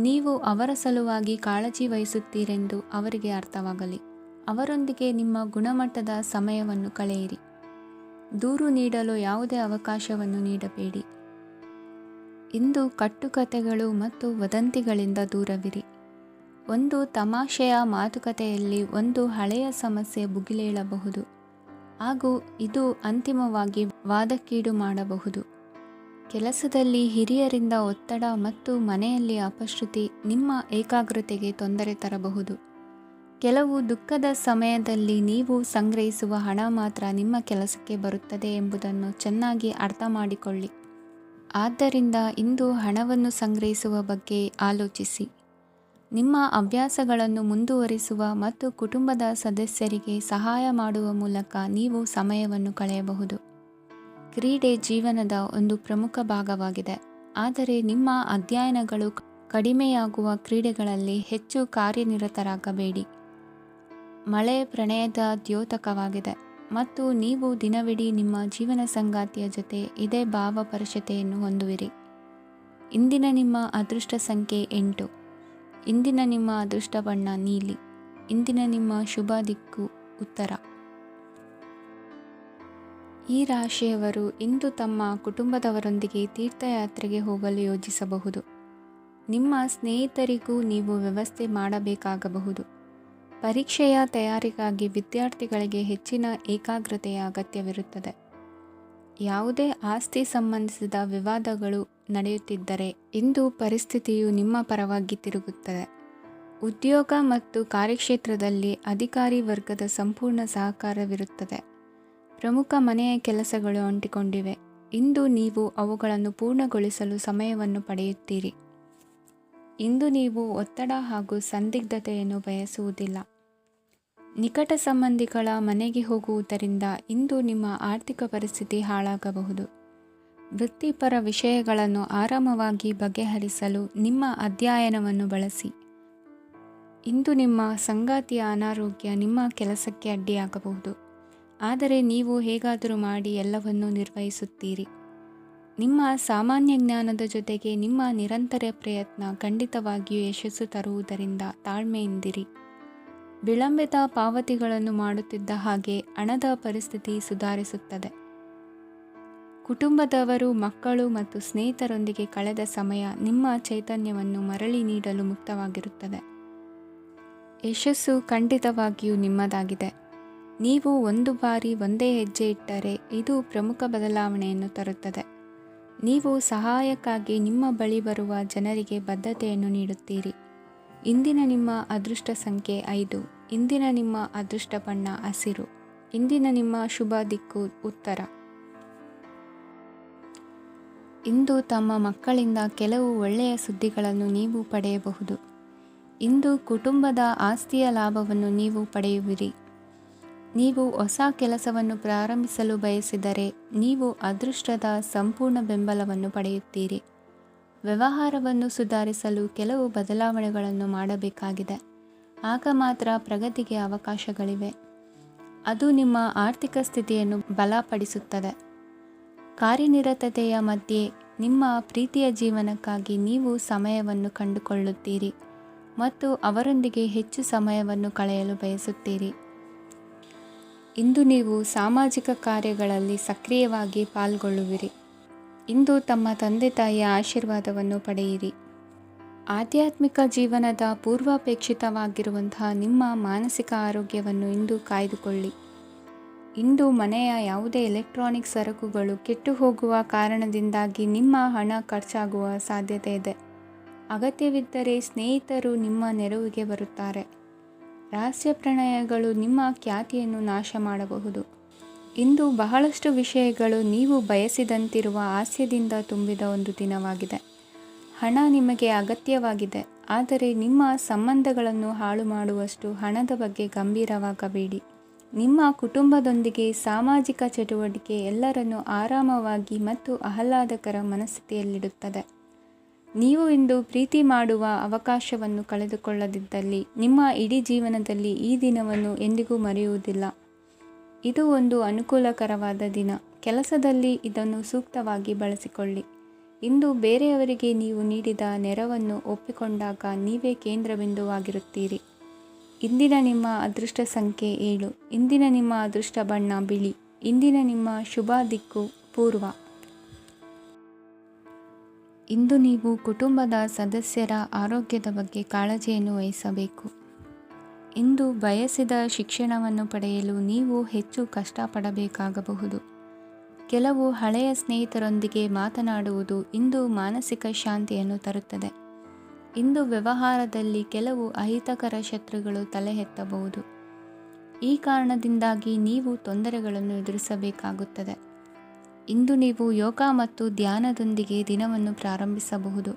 ನೀವು ಅವರ ಸಲುವಾಗಿ ಕಾಳಜಿ ವಹಿಸುತ್ತೀರೆಂದು ಅವರಿಗೆ ಅರ್ಥವಾಗಲಿ. ಅವರೊಂದಿಗೆ ನಿಮ್ಮ ಗುಣಮಟ್ಟದ ಸಮಯವನ್ನು ಕಳೆಯಿರಿ. ದೂರು ನೀಡಲು ಯಾವುದೇ ಅವಕಾಶವನ್ನು ನೀಡಬೇಡಿ. ಇಂದು ಕಟ್ಟುಕತೆಗಳು ಮತ್ತು ವದಂತಿಗಳಿಂದ ದೂರವಿರಿ. ಒಂದು ತಮಾಷೆಯ ಮಾತುಕತೆಯಲ್ಲಿ ಒಂದು ಹಳೆಯ ಸಮಸ್ಯೆ ಭುಗಿಲೇಳಬಹುದು ಹಾಗೂ ಇದು ಅಂತಿಮವಾಗಿ ವಾದಕ್ಕೀಡು ಮಾಡಬಹುದು. ಕೆಲಸದಲ್ಲಿ ಹಿರಿಯರಿಂದ ಒತ್ತಡ ಮತ್ತು ಮನೆಯಲ್ಲಿ ಅಪಶ್ರುತಿ ನಿಮ್ಮ ಏಕಾಗ್ರತೆಗೆ ತೊಂದರೆ ತರಬಹುದು. ಕೆಲವು ದುಃಖದ ಸಮಯದಲ್ಲಿ ನೀವು ಸಂಗ್ರಹಿಸುವ ಹಣ ಮಾತ್ರ ನಿಮ್ಮ ಕೆಲಸಕ್ಕೆ ಬರುತ್ತದೆ ಎಂಬುದನ್ನು ಚೆನ್ನಾಗಿ ಅರ್ಥ ಮಾಡಿಕೊಳ್ಳಿ. ಆದ್ದರಿಂದ ಇಂದು ಹಣವನ್ನು ಸಂಗ್ರಹಿಸುವ ಬಗ್ಗೆ ಆಲೋಚಿಸಿ. ನಿಮ್ಮ ಹವ್ಯಾಸಗಳನ್ನು ಮುಂದುವರಿಸುವ ಮತ್ತು ಕುಟುಂಬದ ಸದಸ್ಯರಿಗೆ ಸಹಾಯ ಮಾಡುವ ಮೂಲಕ ನೀವು ಸಮಯವನ್ನು ಕಳೆಯಬಹುದು. ಕ್ರೀಡೆ ಜೀವನದ ಒಂದು ಪ್ರಮುಖ ಭಾಗವಾಗಿದೆ, ಆದರೆ ನಿಮ್ಮ ಅಧ್ಯಯನಗಳು ಕಡಿಮೆಯಾಗುವ ಕ್ರೀಡೆಗಳಲ್ಲಿ ಹೆಚ್ಚು ಕಾರ್ಯನಿರತರಾಗಬೇಡಿ. ಮಳೆ ಪ್ರಣಯದ ದ್ಯೋತಕವಾಗಿದೆ ಮತ್ತು ನೀವು ದಿನವಿಡೀ ನಿಮ್ಮ ಜೀವನ ಸಂಗಾತಿಯ ಜೊತೆ ಇದೇ ಭಾವಪರಶತೆಯನ್ನು ಹೊಂದುವಿರಿ. ಇಂದಿನ ನಿಮ್ಮ ಅದೃಷ್ಟ ಸಂಖ್ಯೆ 8. ಇಂದಿನ ನಿಮ್ಮ ಅದೃಷ್ಟ ಬಣ್ಣ ನೀಲಿ. ಇಂದಿನ ನಿಮ್ಮ ಶುಭ ದಿಕ್ಕು ಉತ್ತರ. ಈ ರಾಶಿಯವರು ಇಂದು ತಮ್ಮ ಕುಟುಂಬದವರೊಂದಿಗೆ ತೀರ್ಥಯಾತ್ರೆಗೆ ಹೋಗಲು ಯೋಜಿಸಬಹುದು. ನಿಮ್ಮ ಸ್ನೇಹಿತರಿಗೂ ನೀವು ವ್ಯವಸ್ಥೆ ಮಾಡಬೇಕಾಗಬಹುದು. ಪರೀಕ್ಷೆಯ ತಯಾರಿಗಾಗಿ ವಿದ್ಯಾರ್ಥಿಗಳಿಗೆ ಹೆಚ್ಚಿನ ಏಕಾಗ್ರತೆಯ ಅಗತ್ಯವಿರುತ್ತದೆ. ಯಾವುದೇ ಆಸ್ತಿ ಸಂಬಂಧಿಸಿದ ವಿವಾದಗಳು ನಡೆಯುತ್ತಿದ್ದರೆ ಇಂದು ಪರಿಸ್ಥಿತಿಯು ನಿಮ್ಮ ಪರವಾಗಿ ತಿರುಗುತ್ತದೆ. ಉದ್ಯೋಗ ಮತ್ತು ಕಾರ್ಯಕ್ಷೇತ್ರದಲ್ಲಿ ಅಧಿಕಾರಿ ವರ್ಗದ ಸಂಪೂರ್ಣ ಸಹಕಾರವಿರುತ್ತದೆ. ಪ್ರಮುಖ ಮನೆಯ ಕೆಲಸಗಳು ಅಂಟಿಕೊಂಡಿವೆ. ಇಂದು ನೀವು ಅವುಗಳನ್ನು ಪೂರ್ಣಗೊಳಿಸಲು ಸಮಯವನ್ನು ಪಡೆಯುತ್ತೀರಿ. ಇಂದು ನೀವು ಒತ್ತಡ ಹಾಗೂ ಸಂದಿಗ್ಧತೆಯನ್ನು ಬಯಸುವುದಿಲ್ಲ. ನಿಕಟ ಸಂಬಂಧಿಗಳ ಮನೆಗೆ ಹೋಗುವುದರಿಂದ ಇಂದು ನಿಮ್ಮ ಆರ್ಥಿಕ ಪರಿಸ್ಥಿತಿ ಹಾಳಾಗಬಹುದು. ವೃತ್ತಿಪರ ವಿಷಯಗಳನ್ನು ಆರಾಮವಾಗಿ ಬಗೆಹರಿಸಲು ನಿಮ್ಮ ಅಧ್ಯಯನವನ್ನು ಬಳಸಿ. ಇಂದು ನಿಮ್ಮ ಸಂಗಾತಿಯ ಅನಾರೋಗ್ಯ ನಿಮ್ಮ ಕೆಲಸಕ್ಕೆ ಅಡ್ಡಿಯಾಗಬಹುದು, ಆದರೆ ನೀವು ಹೇಗಾದರೂ ಮಾಡಿ ಎಲ್ಲವನ್ನೂ ನಿರ್ವಹಿಸುತ್ತೀರಿ. ನಿಮ್ಮ ಸಾಮಾನ್ಯ ಜ್ಞಾನದ ಜೊತೆಗೆ ನಿಮ್ಮ ನಿರಂತರ ಪ್ರಯತ್ನ ಖಂಡಿತವಾಗಿಯೂ ಯಶಸ್ಸು ತರುವುದರಿಂದ ತಾಳ್ಮೆಯಿಂದಿರಿ. ವಿಳಂಬಿತ ಪಾವತಿಗಳನ್ನು ಮಾಡುತ್ತಿದ್ದ ಹಾಗೆ ಹಣದ ಪರಿಸ್ಥಿತಿ ಸುಧಾರಿಸುತ್ತದೆ. ಕುಟುಂಬದವರು, ಮಕ್ಕಳು ಮತ್ತು ಸ್ನೇಹಿತರೊಂದಿಗೆ ಕಳೆದ ಸಮಯ ನಿಮ್ಮ ಚೈತನ್ಯವನ್ನು ಮರಳಿ ನೀಡಲು ಮುಕ್ತವಾಗಿರುತ್ತದೆ. ಯಶಸ್ಸು ಖಂಡಿತವಾಗಿಯೂ ನಿಮ್ಮದಾಗಿದೆ. ನೀವು ಒಂದು ಬಾರಿ ಒಂದೇ ಹೆಜ್ಜೆ ಇಟ್ಟರೆ ಇದು ಪ್ರಮುಖ ಬದಲಾವಣೆಯನ್ನು ತರುತ್ತದೆ. ನೀವು ಸಹಾಯಕ್ಕಾಗಿ ನಿಮ್ಮ ಬಳಿ ಬರುವ ಜನರಿಗೆ ಬದ್ಧತೆಯನ್ನು ನೀಡುತ್ತೀರಿ. ಇಂದಿನ ನಿಮ್ಮ ಅದೃಷ್ಟ ಸಂಖ್ಯೆ 5. ಇಂದಿನ ನಿಮ್ಮ ಅದೃಷ್ಟ ಬಣ್ಣ ಹಸಿರು. ಇಂದಿನ ನಿಮ್ಮ ಶುಭ ದಿಕ್ಕು ಉತ್ತರ. ಇಂದು ತಮ್ಮ ಮಕ್ಕಳಿಂದ ಕೆಲವು ಒಳ್ಳೆಯ ಸುದ್ದಿಗಳನ್ನು ನೀವು ಪಡೆಯಬಹುದು. ಇಂದು ಕುಟುಂಬದ ಆಸ್ತಿಯ ಲಾಭವನ್ನು ನೀವು ಪಡೆಯುವಿರಿ. ನೀವು ಹೊಸ ಕೆಲಸವನ್ನು ಪ್ರಾರಂಭಿಸಲು ಬಯಸಿದರೆ ನೀವು ಅದೃಷ್ಟದ ಸಂಪೂರ್ಣ ಬೆಂಬಲವನ್ನು ಪಡೆಯುತ್ತೀರಿ. ವ್ಯವಹಾರವನ್ನು ಸುಧಾರಿಸಲು ಕೆಲವು ಬದಲಾವಣೆಗಳನ್ನು ಮಾಡಬೇಕಾಗಿದೆ. ಆಗ ಮಾತ್ರ ಪ್ರಗತಿಗೆ ಅವಕಾಶಗಳಿವೆ. ಅದು ನಿಮ್ಮ ಆರ್ಥಿಕ ಸ್ಥಿತಿಯನ್ನು ಬಲಪಡಿಸುತ್ತದೆ. ಕಾರ್ಯನಿರತತೆಯ ಮಧ್ಯೆ ನಿಮ್ಮ ಪ್ರೀತಿಯ ಜೀವನಕ್ಕಾಗಿ ನೀವು ಸಮಯವನ್ನು ಕಂಡುಕೊಳ್ಳುತ್ತೀರಿ ಮತ್ತು ಅವರೊಂದಿಗೆ ಹೆಚ್ಚು ಸಮಯವನ್ನು ಕಳೆಯಲು ಬಯಸುತ್ತೀರಿ. ಇಂದು ನೀವು ಸಾಮಾಜಿಕ ಕಾರ್ಯಗಳಲ್ಲಿ ಸಕ್ರಿಯವಾಗಿ ಪಾಲ್ಗೊಳ್ಳುವಿರಿ. ಇಂದು ತಮ್ಮ ತಂದೆ ತಾಯಿಯ ಆಶೀರ್ವಾದವನ್ನು ಪಡೆಯಿರಿ. ಆಧ್ಯಾತ್ಮಿಕ ಜೀವನದ ಪೂರ್ವಾಪೇಕ್ಷಿತವಾಗಿರುವಂತಹ ನಿಮ್ಮ ಮಾನಸಿಕ ಆರೋಗ್ಯವನ್ನು ಇಂದು ಕಾಯ್ದುಕೊಳ್ಳಿ. ಇಂದು ಮನೆಯ ಯಾವುದೇ ಎಲೆಕ್ಟ್ರಾನಿಕ್ ಸರಕುಗಳು ಕೆಟ್ಟು ಹೋಗುವ ಕಾರಣದಿಂದಾಗಿ ನಿಮ್ಮ ಹಣ ಖರ್ಚಾಗುವ ಸಾಧ್ಯತೆ ಇದೆ. ಅಗತ್ಯವಿದ್ದರೆ ಸ್ನೇಹಿತರು ನಿಮ್ಮ ನೆರವಿಗೆ ಬರುತ್ತಾರೆ. ರಹಸ್ಯ ಪ್ರಣಯಗಳು ನಿಮ್ಮ ಖ್ಯಾತಿಯನ್ನು ನಾಶ ಮಾಡಬಹುದು. ಇಂದು ಬಹಳಷ್ಟು ವಿಷಯಗಳು ನೀವು ಬಯಸಿದಂತಿರುವ ಹಾಸ್ಯದಿಂದ ತುಂಬಿದ ಒಂದು ದಿನವಾಗಿದೆ. ಹಣ ನಿಮಗೆ ಅಗತ್ಯವಾಗಿದೆ, ಆದರೆ ನಿಮ್ಮ ಸಂಬಂಧಗಳನ್ನು ಹಾಳು ಮಾಡುವಷ್ಟು ಹಣದ ಬಗ್ಗೆ ಗಂಭೀರವಾಗಬೇಡಿ. ನಿಮ್ಮ ಕುಟುಂಬದೊಂದಿಗೆ ಸಾಮಾಜಿಕ ಚಟುವಟಿಕೆ ಎಲ್ಲರನ್ನೂ ಆರಾಮವಾಗಿ ಮತ್ತು ಆಹ್ಲಾದಕರ ಮನಸ್ಥಿತಿಯಲ್ಲಿಡುತ್ತದೆ. ನೀವು ಇಂದು ಪ್ರೀತಿ ಮಾಡುವ ಅವಕಾಶವನ್ನು ಕಳೆದುಕೊಳ್ಳದಿದ್ದಲ್ಲಿ ನಿಮ್ಮ ಇಡೀ ಜೀವನದಲ್ಲಿ ಈ ದಿನವನ್ನು ಎಂದಿಗೂ ಮರೆಯುವುದಿಲ್ಲ. ಇದು ಒಂದು ಅನುಕೂಲಕರವಾದ ದಿನ. ಕೆಲಸದಲ್ಲಿ ಇದನ್ನು ಸೂಕ್ತವಾಗಿ ಬಳಸಿಕೊಳ್ಳಿ. ಇಂದು ಬೇರೆಯವರಿಗೆ ನೀವು ನೀಡಿದ ನೆರವನ್ನು ಒಪ್ಪಿಕೊಂಡಾಗ ನೀವೇ ಕೇಂದ್ರಬಿಂದುವಾಗಿರುತ್ತೀರಿ. ಇಂದಿನ ನಿಮ್ಮ ಅದೃಷ್ಟ ಸಂಖ್ಯೆ 7. ಇಂದಿನ ನಿಮ್ಮ ಅದೃಷ್ಟ ಬಣ್ಣ ಬಿಳಿ. ಇಂದಿನ ನಿಮ್ಮ ಶುಭ ದಿಕ್ಕು ಪೂರ್ವ. ಇಂದು ನೀವು ಕುಟುಂಬದ ಸದಸ್ಯರ ಆರೋಗ್ಯದ ಬಗ್ಗೆ ಕಾಳಜಿಯನ್ನು ವಹಿಸಬೇಕು. ಇಂದು ಬಯಸಿದ ಶಿಕ್ಷಣವನ್ನು ಪಡೆಯಲು ನೀವು ಹೆಚ್ಚು ಕಷ್ಟಪಡಬೇಕಾಗಬಹುದು. ಕೆಲವು ಹಳೆಯ ಸ್ನೇಹಿತರೊಂದಿಗೆ ಮಾತನಾಡುವುದು ಇಂದು ಮಾನಸಿಕ ಶಾಂತಿಯನ್ನು ತರುತ್ತದೆ. ಇಂದು ವ್ಯವಹಾರದಲ್ಲಿ ಕೆಲವು ಅಹಿತಕರ ಶತ್ರುಗಳು ತಲೆ ಎತ್ತಬಹುದು. ಈ ಕಾರಣದಿಂದಾಗಿ ನೀವು ತೊಂದರೆಗಳನ್ನು ಎದುರಿಸಬೇಕಾಗುತ್ತದೆ. ಇಂದು ನೀವು ಯೋಗ ಮತ್ತು ಧ್ಯಾನದೊಂದಿಗೆ ದಿನವನ್ನು ಪ್ರಾರಂಭಿಸಬಹುದು.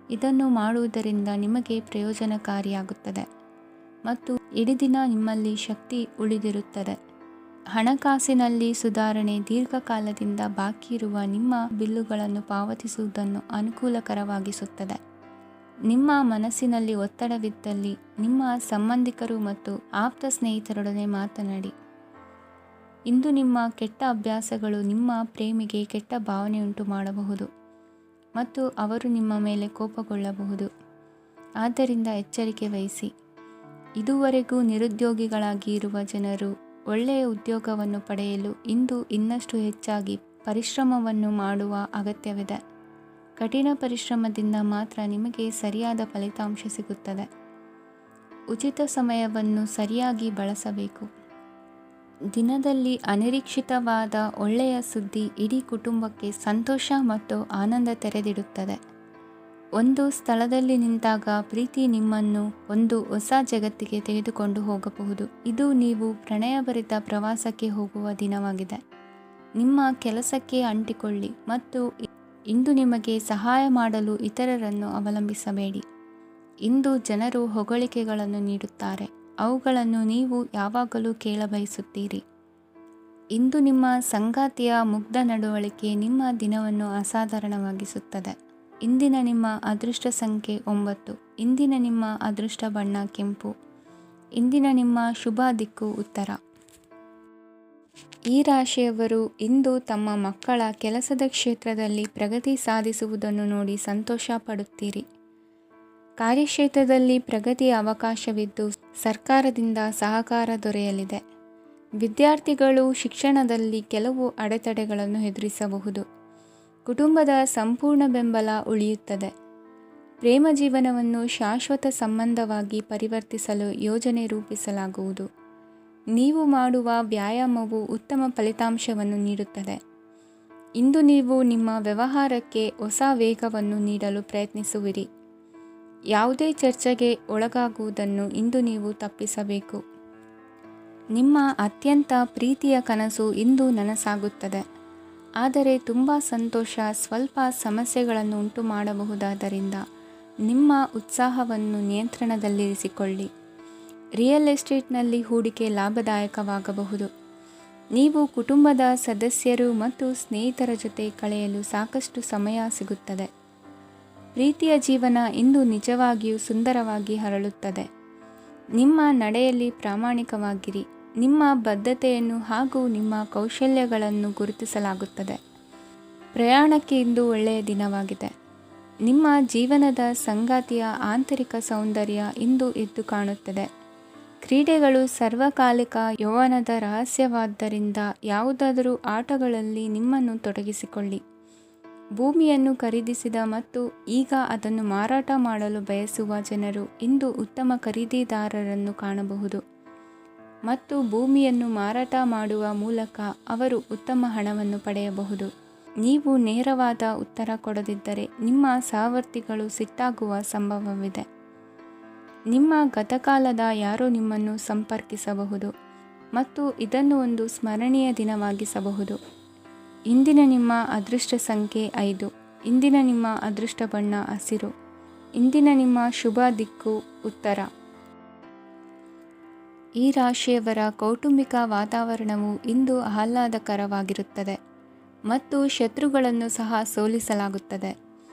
ಇದನ್ನು ಮಾಡುವುದರಿಂದ ನಿಮಗೆ ಪ್ರಯೋಜನಕಾರಿಯಾಗುತ್ತದೆ ಮತ್ತು ಇಡೀ ದಿನ ನಿಮ್ಮಲ್ಲಿ ಶಕ್ತಿ ಉಳಿದಿರುತ್ತದೆ. ಹಣಕಾಸಿನಲ್ಲಿ ಸುಧಾರಣೆ ದೀರ್ಘಕಾಲದಿಂದ ಬಾಕಿ ಇರುವ ನಿಮ್ಮ ಬಿಲ್ಲುಗಳನ್ನು ಪಾವತಿಸುವುದನ್ನು ಅನುಕೂಲಕರವಾಗಿಸುತ್ತದೆ. ನಿಮ್ಮ ಮನಸ್ಸಿನಲ್ಲಿ ಒತ್ತಡವಿದ್ದಲ್ಲಿ ನಿಮ್ಮ ಸಂಬಂಧಿಕರು ಮತ್ತು ಆಪ್ತ ಸ್ನೇಹಿತರೊಡನೆ ಮಾತನಾಡಿ. ಇಂದು ನಿಮ್ಮ ಕೆಟ್ಟ ಅಭ್ಯಾಸಗಳು ನಿಮ್ಮ ಪ್ರೇಮಿಗೆ ಕೆಟ್ಟ ಭಾವನೆಯುಂಟು ಮಾಡಬಹುದು ಮತ್ತು ಅವರು ನಿಮ್ಮ ಮೇಲೆ ಕೋಪಗೊಳ್ಳಬಹುದು. ಆದ್ದರಿಂದ ಎಚ್ಚರಿಕೆ ವಹಿಸಿ. ಇದುವರೆಗೂ ನಿರುದ್ಯೋಗಿಗಳಾಗಿ ಇರುವ ಜನರು ಒಳ್ಳೆಯ ಉದ್ಯೋಗವನ್ನು ಪಡೆಯಲು ಇಂದು ಇನ್ನಷ್ಟು ಹೆಚ್ಚಾಗಿ ಪರಿಶ್ರಮವನ್ನು ಮಾಡುವ ಅಗತ್ಯವಿದೆ. ಕಠಿಣ ಪರಿಶ್ರಮದಿಂದ ಮಾತ್ರ ನಿಮಗೆ ಸರಿಯಾದ ಫಲಿತಾಂಶ ಸಿಗುತ್ತದೆ. ಉಚಿತ ಸಮಯವನ್ನು ಸರಿಯಾಗಿ ಬಳಸಬೇಕು. ದಿನದಲ್ಲಿ ಅನಿರೀಕ್ಷಿತವಾದ ಒಳ್ಳೆಯ ಸುದ್ದಿ ಇಡೀ ಕುಟುಂಬಕ್ಕೆ ಸಂತೋಷ ಮತ್ತು ಆನಂದ ತೆರೆದಿಡುತ್ತದೆ. ಒಂದು ಸ್ಥಳದಲ್ಲಿ ನಿಂತಾಗ ಪ್ರೀತಿ ನಿಮ್ಮನ್ನು ಒಂದು ಹೊಸ ಜಗತ್ತಿಗೆ ತೆಗೆದುಕೊಂಡು ಹೋಗಬಹುದು. ಇದು ನೀವು ಪ್ರಣಯಭರಿತ ಪ್ರವಾಸಕ್ಕೆ ಹೋಗುವ ದಿನವಾಗಿದೆ. ನಿಮ್ಮ ಕೆಲಸಕ್ಕೆ ಅಂಟಿಕೊಳ್ಳಿ ಮತ್ತು ಇಂದು ನಿಮಗೆ ಸಹಾಯ ಮಾಡಲು ಇತರರನ್ನು ಅವಲಂಬಿಸಬೇಡಿ. ಇಂದು ಜನರು ಹೊಗಳಿಕೆಗಳನ್ನು ನೀಡುತ್ತಾರೆ. ಅವುಗಳನ್ನು ನೀವು ಯಾವಾಗಲೂ ಕೇಳಬಯಸುತ್ತೀರಿ. ಇಂದು ನಿಮ್ಮ ಸಂಗಾತಿಯ ಮುಗ್ಧ ನಡವಳಿಕೆ ನಿಮ್ಮ ದಿನವನ್ನು ಅಸಾಧಾರಣವಾಗಿಸುತ್ತದೆ. ಇಂದಿನ ನಿಮ್ಮ ಅದೃಷ್ಟ ಸಂಖ್ಯೆ 9. ಇಂದಿನ ನಿಮ್ಮ ಅದೃಷ್ಟ ಬಣ್ಣ ಕೆಂಪು. ಇಂದಿನ ನಿಮ್ಮ ಶುಭ ದಿಕ್ಕು ಉತ್ತರ. ಈ ರಾಶಿಯವರು ಇಂದು ತಮ್ಮ ಮಕ್ಕಳ ಕೆಲಸದ ಕ್ಷೇತ್ರದಲ್ಲಿ ಪ್ರಗತಿ ಸಾಧಿಸುವುದನ್ನು ನೋಡಿ ಸಂತೋಷ ಪಡುತ್ತೀರಿ. ಕಾರ್ಯಕ್ಷೇತ್ರದಲ್ಲಿ ಪ್ರಗತಿಯ ಅವಕಾಶವಿದ್ದು ಸರ್ಕಾರದಿಂದ ಸಹಕಾರ ದೊರೆಯಲಿದೆ. ವಿದ್ಯಾರ್ಥಿಗಳು ಶಿಕ್ಷಣದಲ್ಲಿ ಕೆಲವು ಅಡೆತಡೆಗಳನ್ನು ಎದುರಿಸಬಹುದು. ಕುಟುಂಬದ ಸಂಪೂರ್ಣ ಬೆಂಬಲ ಉಳಿಯುತ್ತದೆ. ಪ್ರೇಮ ಜೀವನವನ್ನು ಶಾಶ್ವತ ಸಂಬಂಧವಾಗಿ ಪರಿವರ್ತಿಸಲು ಯೋಜನೆ ರೂಪಿಸಲಾಗುವುದು. ನೀವು ಮಾಡುವ ವ್ಯಾಯಾಮವು ಉತ್ತಮ ಫಲಿತಾಂಶವನ್ನು ನೀಡುತ್ತದೆ. ಇಂದು ನೀವು ನಿಮ್ಮ ವ್ಯವಹಾರಕ್ಕೆ ಹೊಸ ವೇಗವನ್ನು ನೀಡಲು ಪ್ರಯತ್ನಿಸುವಿರಿ. ಯಾವುದೇ ಚರ್ಚೆಗೆ ಒಳಗಾಗುವುದನ್ನು ಇಂದು ನೀವು ತಪ್ಪಿಸಬೇಕು. ನಿಮ್ಮ ಅತ್ಯಂತ ಪ್ರೀತಿಯ ಕನಸು ಇಂದು ನನಸಾಗುತ್ತದೆ. ಆದರೆ ತುಂಬ ಸಂತೋಷ ಸ್ವಲ್ಪ ಸಮಸ್ಯೆಗಳನ್ನು ಉಂಟು ಮಾಡಬಹುದಾದ್ದರಿಂದ ನಿಮ್ಮ ಉತ್ಸಾಹವನ್ನು ನಿಯಂತ್ರಣದಲ್ಲಿರಿಸಿಕೊಳ್ಳಿ. ರಿಯಲ್ ಎಸ್ಟೇಟ್ನಲ್ಲಿ ಹೂಡಿಕೆ ಲಾಭದಾಯಕವಾಗಬಹುದು. ನೀವು ಕುಟುಂಬದ ಸದಸ್ಯರು ಮತ್ತು ಸ್ನೇಹಿತರ ಜೊತೆ ಕಳೆಯಲು ಸಾಕಷ್ಟು ಸಮಯ ಸಿಗುತ್ತದೆ. ಪ್ರೀತಿಯ ಜೀವನ ಇಂದು ನಿಜವಾಗಿಯೂ ಸುಂದರವಾಗಿ ಹರಳುತ್ತದೆ. ನಿಮ್ಮ ನಡೆಯಲ್ಲಿ ಪ್ರಾಮಾಣಿಕವಾಗಿರಿ. ನಿಮ್ಮ ಬದ್ಧತೆಯನ್ನು ಹಾಗೂ ನಿಮ್ಮ ಕೌಶಲ್ಯಗಳನ್ನು ಗುರುತಿಸಲಾಗುತ್ತದೆ. ಪ್ರಯಾಣಕ್ಕೆ ಇಂದು ಒಳ್ಳೆಯ ದಿನವಾಗಿದೆ. ನಿಮ್ಮ ಜೀವನದ ಸಂಗಾತಿಯ ಆಂತರಿಕ ಸೌಂದರ್ಯ ಇಂದು ಎದ್ದು ಕಾಣುತ್ತದೆ. ಕ್ರೀಡೆಗಳು ಸರ್ವಕಾಲಿಕ ಯೌವನದ ರಹಸ್ಯವಾದ್ದರಿಂದ ಯಾವುದಾದರೂ ಆಟಗಳಲ್ಲಿ ನಿಮ್ಮನ್ನು ತೊಡಗಿಸಿಕೊಳ್ಳಿ. ಭೂಮಿಯನ್ನು ಖರೀದಿಸಿದ ಮತ್ತು ಈಗ ಅದನ್ನು ಮಾರಾಟ ಮಾಡಲು ಬಯಸುವ ಜನರು ಇಂದು ಉತ್ತಮ ಖರೀದಿದಾರರನ್ನು ಕಾಣಬಹುದು ಮತ್ತು ಭೂಮಿಯನ್ನು ಮಾರಾಟ ಮಾಡುವ ಮೂಲಕ ಅವರು ಉತ್ತಮ ಹಣವನ್ನು ಪಡೆಯಬಹುದು. ನೀವು ನೇರವಾದ ಉತ್ತರ ಕೊಡದಿದ್ದರೆ ನಿಮ್ಮ ಸಹವರ್ತಿಗಳು ಸಿಟ್ಟಾಗುವ ಸಂಭವವಿದೆ. ನಿಮ್ಮ ಗತಕಾಲದ ಯಾರೋ ನಿಮ್ಮನ್ನು ಸಂಪರ್ಕಿಸಬಹುದು ಮತ್ತು ಇದನ್ನು ಒಂದು ಸ್ಮರಣೀಯ ದಿನವಾಗಿಸಬಹುದು. ಇಂದಿನ ನಿಮ್ಮ ಅದೃಷ್ಟ ಸಂಖ್ಯೆ 5. ಇಂದಿನ ನಿಮ್ಮ ಅದೃಷ್ಟ ಬಣ್ಣ ಹಸಿರು. ಇಂದಿನ ನಿಮ್ಮ ಶುಭ ದಿಕ್ಕು ಉತ್ತರ. ಈ ರಾಶಿಯವರ ಕೌಟುಂಬಿಕ ವಾತಾವರಣವು ಇಂದು ಆಹ್ಲಾದಕರವಾಗಿರುತ್ತದೆ ಮತ್ತು ಶತ್ರುಗಳನ್ನು ಸಹ ಸೋಲಿಸಲಾಗುತ್ತದೆ.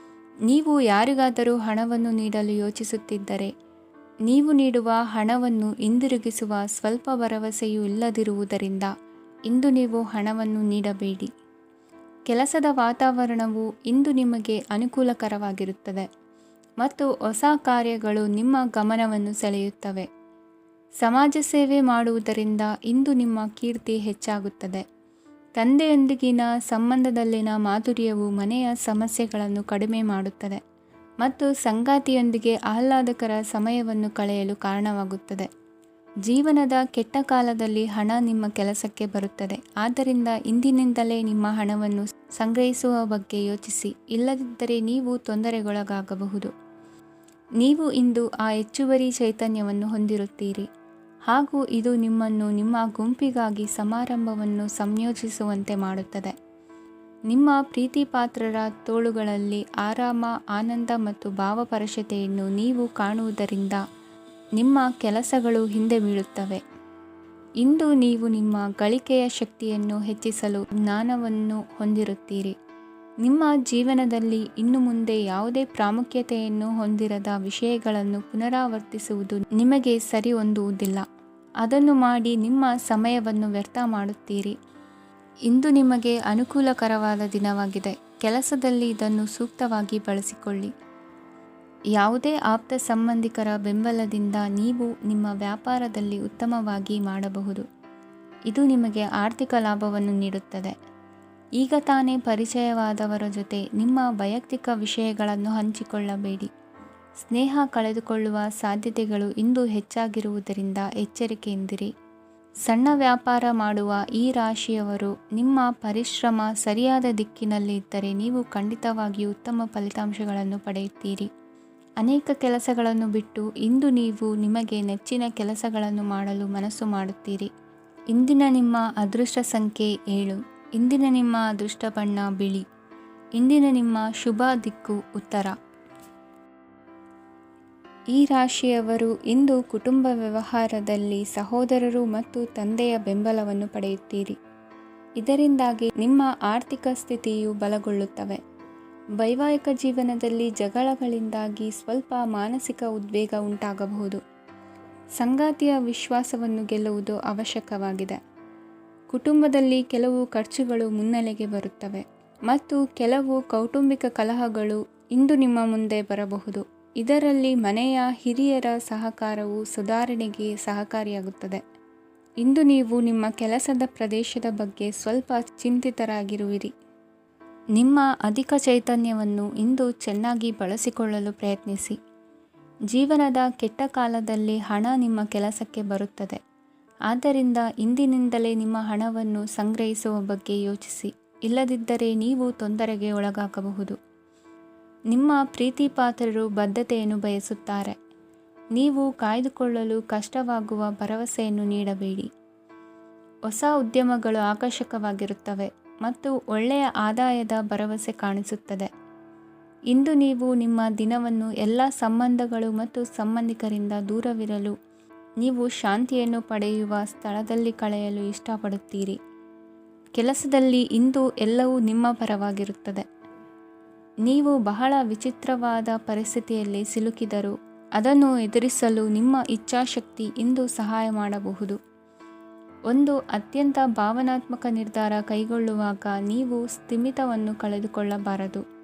ನೀವು ಯಾರಿಗಾದರೂ ಹಣವನ್ನು ನೀಡಲು ಯೋಚಿಸುತ್ತಿದ್ದರೆ, ನೀವು ನೀಡುವ ಹಣವನ್ನು ಹಿಂದಿರುಗಿಸುವ ಸ್ವಲ್ಪ ಭರವಸೆಯೂ ಇಲ್ಲದಿರುವುದರಿಂದ ಇಂದು ನೀವು ಹಣವನ್ನು ನೀಡಬೇಡಿ. ಕೆಲಸದ ವಾತಾವರಣವು ಇಂದು ನಿಮಗೆ ಅನುಕೂಲಕರವಾಗಿರುತ್ತದೆ ಮತ್ತು ಹೊಸ ಕಾರ್ಯಗಳು ನಿಮ್ಮ ಗಮನವನ್ನು ಸೆಳೆಯುತ್ತವೆ. ಸಮಾಜ ಸೇವೆ ಮಾಡುವುದರಿಂದ ಇಂದು ನಿಮ್ಮ ಕೀರ್ತಿ ಹೆಚ್ಚಾಗುತ್ತದೆ. ತಂದೆಯೊಂದಿಗಿನ ಸಂಬಂಧದಲ್ಲಿನ ಮಾಧುರ್ಯವು ಮನೆಯ ಸಮಸ್ಯೆಗಳನ್ನು ಕಡಿಮೆ ಮಾಡುತ್ತದೆ ಮತ್ತು ಸಂಗಾತಿಯೊಂದಿಗೆ ಆಹ್ಲಾದಕರ ಸಮಯವನ್ನು ಕಳೆಯಲು ಕಾರಣವಾಗುತ್ತದೆ. ಜೀವನದ ಕೆಟ್ಟ ಕಾಲದಲ್ಲಿ ಹಣ ನಿಮ್ಮ ಕೆಲಸಕ್ಕೆ ಬರುತ್ತದೆ. ಆದ್ದರಿಂದ ಇಂದಿನಿಂದಲೇ ನಿಮ್ಮ ಹಣವನ್ನು ಸಂಗ್ರಹಿಸುವ ಬಗ್ಗೆ ಯೋಚಿಸಿ, ಇಲ್ಲದಿದ್ದರೆ ನೀವು ತೊಂದರೆಗೊಳಗಾಗಬಹುದು. ನೀವು ಇಂದು ಆ ಹೆಚ್ಚುವರಿ ಚೈತನ್ಯವನ್ನು ಹೊಂದಿರುತ್ತೀರಿ ಹಾಗೂ ಇದು ನಿಮ್ಮನ್ನು ನಿಮ್ಮ ಗುಂಪಿಗಾಗಿ ಸಮಾರಂಭವನ್ನು ಸಂಯೋಜಿಸುವಂತೆ ಮಾಡುತ್ತದೆ. ನಿಮ್ಮ ಪ್ರೀತಿಪಾತ್ರರ ತೋಳುಗಳಲ್ಲಿ ಆರಾಮ, ಆನಂದ ಮತ್ತು ಭಾವಪರಶತೆಯನ್ನು ನೀವು ಕಾಣುವುದರಿಂದ ನಿಮ್ಮ ಕೆಲಸಗಳು ಹಿಂದೆ ಬೀಳುತ್ತವೆ. ಇಂದು ನೀವು ನಿಮ್ಮ ಗಳಿಕೆಯ ಶಕ್ತಿಯನ್ನು ಹೆಚ್ಚಿಸಲು ಜ್ಞಾನವನ್ನು ಹೊಂದಿರುತ್ತೀರಿ. ನಿಮ್ಮ ಜೀವನದಲ್ಲಿ ಇನ್ನು ಮುಂದೆ ಯಾವುದೇ ಪ್ರಾಮುಖ್ಯತೆಯನ್ನು ಹೊಂದಿರದ ವಿಷಯಗಳನ್ನು ಪುನರಾವರ್ತಿಸುವುದು ನಿಮಗೆ ಸರಿ ಹೊಂದುವುದಿಲ್ಲ. ಅದನ್ನು ಮಾಡಿ ನಿಮ್ಮ ಸಮಯವನ್ನು ವ್ಯರ್ಥ ಮಾಡುತ್ತೀರಿ. ಇಂದು ನಿಮಗೆ ಅನುಕೂಲಕರವಾದ ದಿನವಾಗಿದೆ. ಕೆಲಸದಲ್ಲಿ ಇದನ್ನು ಸೂಕ್ತವಾಗಿ ಬಳಸಿಕೊಳ್ಳಿ. ಯಾವುದೇ ಆಪ್ತ ಸಂಬಂಧಿಕರ ಬೆಂಬಲದಿಂದ ನೀವು ನಿಮ್ಮ ವ್ಯಾಪಾರದಲ್ಲಿ ಉತ್ತಮವಾಗಿ ಮಾಡಬಹುದು. ಇದು ನಿಮಗೆ ಆರ್ಥಿಕ ಲಾಭವನ್ನು ನೀಡುತ್ತದೆ. ಈಗ ತಾನೇ ಪರಿಚಯವಾದವರ ಜೊತೆ ನಿಮ್ಮ ವೈಯಕ್ತಿಕ ವಿಷಯಗಳನ್ನು ಹಂಚಿಕೊಳ್ಳಬೇಡಿ. ಸ್ನೇಹ ಕಳೆದುಕೊಳ್ಳುವ ಸಾಧ್ಯತೆಗಳು ಇಂದು ಹೆಚ್ಚಾಗಿರುವುದರಿಂದ ಎಚ್ಚರಿಕೆಯಿಂದಿರಿ. ಸಣ್ಣ ವ್ಯಾಪಾರ ಮಾಡುವ ಈ ರಾಶಿಯವರು ನಿಮ್ಮ ಪರಿಶ್ರಮ ಸರಿಯಾದ ದಿಕ್ಕಿನಲ್ಲಿ ಇದ್ದರೆ ನೀವು ಖಂಡಿತವಾಗಿಯೂ ಉತ್ತಮ ಫಲಿತಾಂಶಗಳನ್ನು ಪಡೆಯುತ್ತೀರಿ. ಅನೇಕ ಕೆಲಸಗಳನ್ನು ಬಿಟ್ಟು ಇಂದು ನೀವು ನಿಮಗೆ ನೆಚ್ಚಿನ ಕೆಲಸಗಳನ್ನು ಮಾಡಲು ಮನಸ್ಸು ಮಾಡುತ್ತೀರಿ. ಇಂದಿನ ನಿಮ್ಮ ಅದೃಷ್ಟ ಸಂಖ್ಯೆ 7. ಇಂದಿನ ನಿಮ್ಮ ಅದೃಷ್ಟ ಬಣ್ಣ ಬಿಳಿ. ಇಂದಿನ ನಿಮ್ಮ ಶುಭ ದಿಕ್ಕು ಉತ್ತರ. ಈ ರಾಶಿಯವರು ಇಂದು ಕುಟುಂಬ ವ್ಯವಹಾರದಲ್ಲಿ ಸಹೋದರರು ಮತ್ತು ತಂದೆಯ ಬೆಂಬಲವನ್ನು ಪಡೆಯುತ್ತೀರಿ. ಇದರಿಂದಾಗಿ ನಿಮ್ಮ ಆರ್ಥಿಕ ಸ್ಥಿತಿಯು ಬಲಗೊಳ್ಳುತ್ತವೆ. ವೈವಾಹಿಕ ಜೀವನದಲ್ಲಿ ಜಗಳಗಳಿಂದಾಗಿ ಸ್ವಲ್ಪ ಮಾನಸಿಕ ಉದ್ವೇಗ ಉಂಟಾಗಬಹುದು. ಸಂಗಾತಿಯ ವಿಶ್ವಾಸವನ್ನು ಗೆಲ್ಲುವುದು ಅವಶ್ಯಕವಾಗಿದೆ. ಕುಟುಂಬದಲ್ಲಿ ಕೆಲವು ಖರ್ಚುಗಳು ಮುನ್ನೆಲೆಗೆ ಬರುತ್ತವೆ ಮತ್ತು ಕೆಲವು ಕೌಟುಂಬಿಕ ಕಲಹಗಳು ಇಂದು ನಿಮ್ಮ ಮುಂದೆ ಬರಬಹುದು. ಇದರಲ್ಲಿ ಮನೆಯ ಹಿರಿಯರ ಸಹಕಾರವು ಸುಧಾರಣೆಗೆ ಸಹಕಾರಿಯಾಗುತ್ತದೆ. ಇಂದು ನೀವು ನಿಮ್ಮ ಕೆಲಸದ ಪ್ರದೇಶದ ಬಗ್ಗೆ ಸ್ವಲ್ಪ ಚಿಂತಿತರಾಗಿರುವಿರಿ. ನಿಮ್ಮ ಅಧಿಕ ಚೈತನ್ಯವನ್ನು ಇಂದು ಚೆನ್ನಾಗಿ ಬಳಸಿಕೊಳ್ಳಲು ಪ್ರಯತ್ನಿಸಿ. ಜೀವನದ ಕೆಟ್ಟ ಕಾಲದಲ್ಲಿ ಹಣ ನಿಮ್ಮ ಕೆಲಸಕ್ಕೆ ಬರುತ್ತದೆ. ಆದ್ದರಿಂದ ಇಂದಿನಿಂದಲೇ ನಿಮ್ಮ ಹಣವನ್ನು ಸಂಗ್ರಹಿಸುವ ಬಗ್ಗೆ ಯೋಚಿಸಿ, ಇಲ್ಲದಿದ್ದರೆ ನೀವು ತೊಂದರೆಗೆ ಒಳಗಾಗಬಹುದು. ನಿಮ್ಮ ಪ್ರೀತಿಪಾತ್ರರು ಬದ್ಧತೆಯನ್ನು ಬಯಸುತ್ತಾರೆ. ನೀವು ಕಾಯ್ದುಕೊಳ್ಳಲು ಕಷ್ಟವಾಗುವ ಭರವಸೆಯನ್ನು ನೀಡಬೇಡಿ. ಹೊಸ ಉದ್ಯಮಗಳು ಆಕರ್ಷಕವಾಗಿರುತ್ತವೆ ಮತ್ತು ಒಳ್ಳೆಯ ಆದಾಯದ ಭರವಸೆ ಕಾಣಿಸುತ್ತದೆ. ಇಂದು ನೀವು ನಿಮ್ಮ ದಿನವನ್ನು ಎಲ್ಲ ಸಂಬಂಧಗಳು ಮತ್ತು ಸಂಬಂಧಿಕರಿಂದ ದೂರವಿರಲು ನೀವು ಶಾಂತಿಯನ್ನು ಪಡೆಯುವ ಸ್ಥಳದಲ್ಲಿ ಕಳೆಯಲು ಇಷ್ಟಪಡುತ್ತೀರಿ. ಕೆಲಸದಲ್ಲಿ ಇಂದು ಎಲ್ಲವೂ ನಿಮ್ಮ ಪರವಾಗಿರುತ್ತದೆ. ನೀವು ಬಹಳ ವಿಚಿತ್ರವಾದ ಪರಿಸ್ಥಿತಿಯಲ್ಲಿ ಸಿಲುಕಿದರೂ ಅದನ್ನು ಎದುರಿಸಲು ನಿಮ್ಮ ಇಚ್ಛಾಶಕ್ತಿ ಇಂದು ಸಹಾಯ ಮಾಡಬಹುದು. ಒಂದು ಅತ್ಯಂತ ಭಾವನಾತ್ಮಕ ನಿರ್ಧಾರ ಕೈಗೊಳ್ಳುವಾಗ ನೀವು ಸ್ಥಿಮಿತವನ್ನು ಕಳೆದುಕೊಳ್ಳಬಾರದು.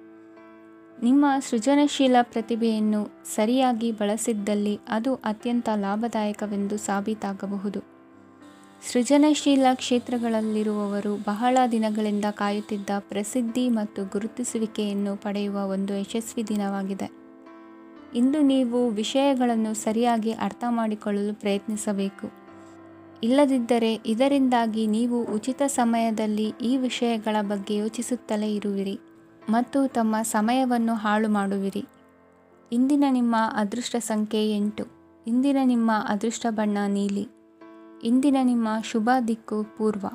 ನಿಮ್ಮ ಸೃಜನಶೀಲ ಪ್ರತಿಭೆಯನ್ನು ಸರಿಯಾಗಿ ಬಳಸಿದ್ದಲ್ಲಿ ಅದು ಅತ್ಯಂತ ಲಾಭದಾಯಕವೆಂದು ಸಾಬೀತಾಗಬಹುದು. ಸೃಜನಶೀಲ ಕ್ಷೇತ್ರಗಳಲ್ಲಿರುವವರು ಬಹಳ ದಿನಗಳಿಂದ ಕಾಯುತ್ತಿದ್ದ ಪ್ರಸಿದ್ಧಿ ಮತ್ತು ಗುರುತಿಸುವಿಕೆಯನ್ನು ಪಡೆಯುವ ಒಂದು ಯಶಸ್ವಿ ದಿನವಾಗಿದೆ. ಇಂದು ನೀವು ವಿಷಯಗಳನ್ನು ಸರಿಯಾಗಿ ಅರ್ಥ ಮಾಡಿಕೊಳ್ಳಲು ಪ್ರಯತ್ನಿಸಬೇಕು. ಇಲ್ಲದಿದ್ದರೆ ಇದರಿಂದಾಗಿ ನೀವು ಉಚಿತ ಸಮಯದಲ್ಲಿ ಈ ವಿಷಯಗಳ ಬಗ್ಗೆ ಯೋಚಿಸುತ್ತಲೇ ಇರುವಿರಿ ಮತ್ತು ತಮ್ಮ ಸಮಯವನ್ನು ಹಾಳು ಮಾಡುವಿರಿ. ಇಂದಿನ ನಿಮ್ಮ ಅದೃಷ್ಟ ಸಂಖ್ಯೆ 8. ಇಂದಿನ ನಿಮ್ಮ ಅದೃಷ್ಟ ಬಣ್ಣ ನೀಲಿ. ಇಂದಿನ ನಿಮ್ಮ ಶುಭ ದಿಕ್ಕು ಪೂರ್ವ.